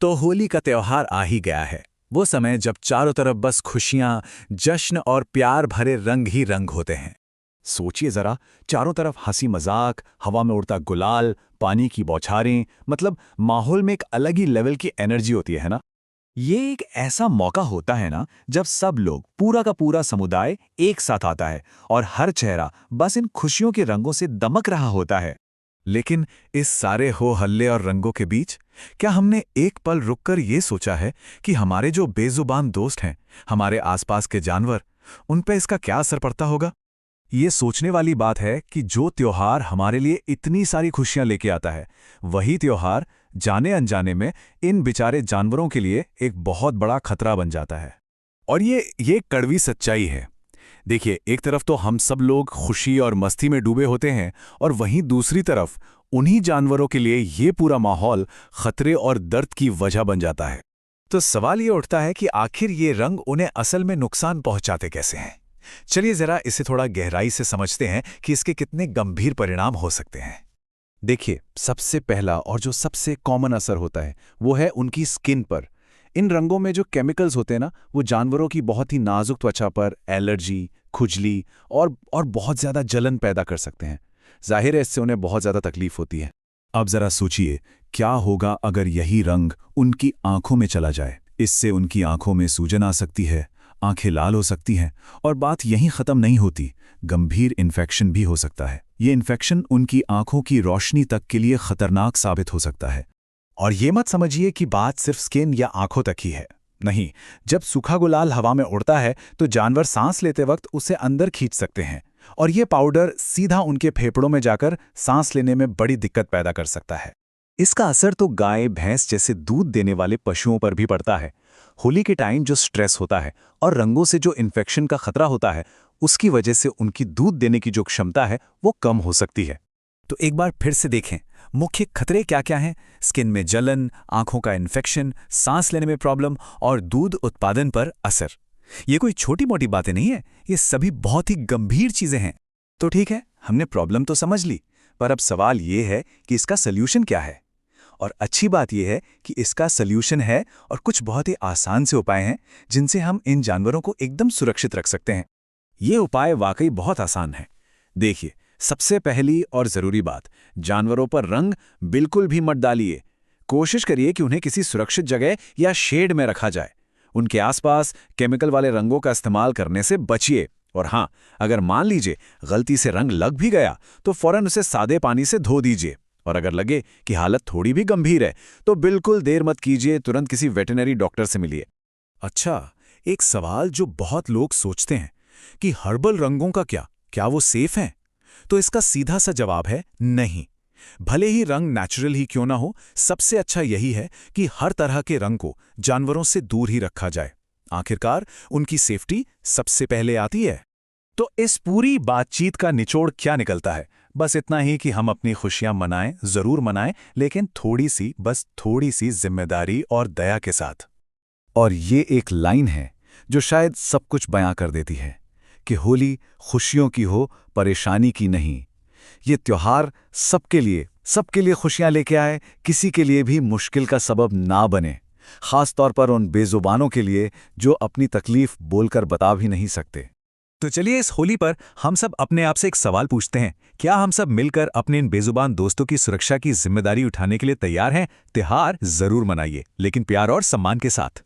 तो होली का त्योहार आ ही गया है। वो समय जब चारों तरफ बस खुशियां, जश्न और प्यार भरे रंग ही रंग होते हैं। सोचिए जरा, चारों तरफ हंसी मजाक, हवा में उड़ता गुलाल, पानी की बौछारें, मतलब माहौल में एक अलग ही लेवल की एनर्जी होती है ना। ये एक ऐसा मौका होता है ना जब सब लोग, पूरा का पूरा समुदाय एक साथ आता है और हर चेहरा बस इन खुशियों के रंगों से दमक रहा होता है। लेकिन इस सारे हो हल्ले और रंगों के बीच क्या हमने एक पल रुककर ये सोचा है कि हमारे जो बेजुबान दोस्त हैं, हमारे आसपास के जानवर, उन पे इसका क्या असर पड़ता होगा? ये सोचने वाली बात है कि जो त्योहार हमारे लिए इतनी सारी खुशियां लेके आता है, वही त्योहार जाने अनजाने में इन बेचारे जानवरों के लिए एक बहुत बड़ा खतरा बन जाता है। और ये कड़वी सच्चाई है। देखिए, एक तरफ तो हम सब लोग खुशी और मस्ती में डूबे होते हैं, और वहीं दूसरी तरफ उन्हीं जानवरों के लिए ये पूरा माहौल खतरे और दर्द की वजह बन जाता है। तो सवाल ये उठता है कि आखिर ये रंग उन्हें असल में नुकसान पहुंचाते कैसे हैं? चलिए जरा इसे थोड़ा गहराई से समझते हैं कि इसके कितने गंभीर परिणाम हो सकते हैं। देखिए, सबसे पहला और जो सबसे कॉमन असर होता है वो है उनकी स्किन पर। इन रंगों में जो केमिकल्स होते हैं ना, वो जानवरों की बहुत ही नाजुक त्वचा पर एलर्जी, खुजली और बहुत ज़्यादा जलन पैदा कर सकते हैं। जाहिर है, इससे उन्हें बहुत ज़्यादा तकलीफ होती है। अब जरा सोचिए, क्या होगा अगर यही रंग उनकी आंखों में चला जाए? इससे उनकी आंखों में सूजन आ सकती है, आंखें लाल हो सकती हैं, और बात यहीं खत्म नहीं होती, गंभीर इन्फेक्शन भी हो सकता है। ये इन्फेक्शन उनकी आंखों की रोशनी तक के लिए खतरनाक साबित हो सकता है। और ये मत समझिए कि बात सिर्फ स्किन या आंखों तक ही है। नहीं, जब सूखा गुलाल हवा में उड़ता है तो जानवर सांस लेते वक्त उसे अंदर खींच सकते हैं, और ये पाउडर सीधा उनके फेफड़ों में जाकर सांस लेने में बड़ी दिक्कत पैदा कर सकता है। इसका असर तो गाय, भैंस जैसे दूध देने वाले पशुओं पर भी पड़ता है। होली के टाइम जो स्ट्रेस होता है और रंगों से जो इन्फेक्शन का खतरा होता है, उसकी वजह से उनकी दूध देने की जो क्षमता है वो कम हो सकती है। तो एक बार फिर से देखें, मुख्य खतरे क्या क्या हैं? स्किन में जलन, आंखों का इन्फेक्शन, सांस लेने में प्रॉब्लम और दूध उत्पादन पर असर। ये कोई छोटी मोटी बातें नहीं है, ये सभी बहुत ही गंभीर चीजें हैं। तो ठीक है, हमने प्रॉब्लम तो समझ ली, पर अब सवाल ये है कि इसका सल्यूशन क्या है। और अच्छी बात यह है कि इसका सल्यूशन है, और कुछ बहुत ही आसान से उपाय हैं जिनसे हम इन जानवरों को एकदम सुरक्षित रख सकते हैं। ये उपाय वाकई बहुत आसान है। देखिए, सबसे पहली और ज़रूरी बात, जानवरों पर रंग बिल्कुल भी मत डालिए। कोशिश करिए कि उन्हें किसी सुरक्षित जगह या शेड में रखा जाए। उनके आसपास केमिकल वाले रंगों का इस्तेमाल करने से बचिए। और हाँ, अगर मान लीजिए गलती से रंग लग भी गया तो फौरन उसे सादे पानी से धो दीजिए। और अगर लगे कि हालत थोड़ी भी गंभीर है तो बिल्कुल देर मत कीजिए, तुरंत किसी वेटरनरी डॉक्टर से मिलिए। अच्छा, एक सवाल जो बहुत लोग सोचते हैं कि हर्बल रंगों का क्या वो सेफ हैं? तो इसका सीधा सा जवाब है नहीं। भले ही रंग नेचुरल ही क्यों ना हो, सबसे अच्छा यही है कि हर तरह के रंग को जानवरों से दूर ही रखा जाए। आखिरकार उनकी सेफ्टी सबसे पहले आती है। तो इस पूरी बातचीत का निचोड़ क्या निकलता है? बस इतना ही कि हम अपनी खुशियां मनाएं, जरूर मनाएं, लेकिन बस थोड़ी सी जिम्मेदारी और दया के साथ। और ये एक लाइन है जो शायद सब कुछ बयां कर देती है कि होली खुशियों की हो, परेशानी की नहीं। ये त्योहार सबके लिए खुशियां लेके आए, किसी के लिए भी मुश्किल का सबब ना बने, खास तौर पर उन बेजुबानों के लिए जो अपनी तकलीफ बोलकर बता भी नहीं सकते। तो चलिए, इस होली पर हम सब अपने आप से एक सवाल पूछते हैं, क्या हम सब मिलकर अपने इन बेजुबान दोस्तों की सुरक्षा की जिम्मेदारी उठाने के लिए तैयार हैं? त्योहार जरूर मनाइए, लेकिन प्यार और सम्मान के साथ।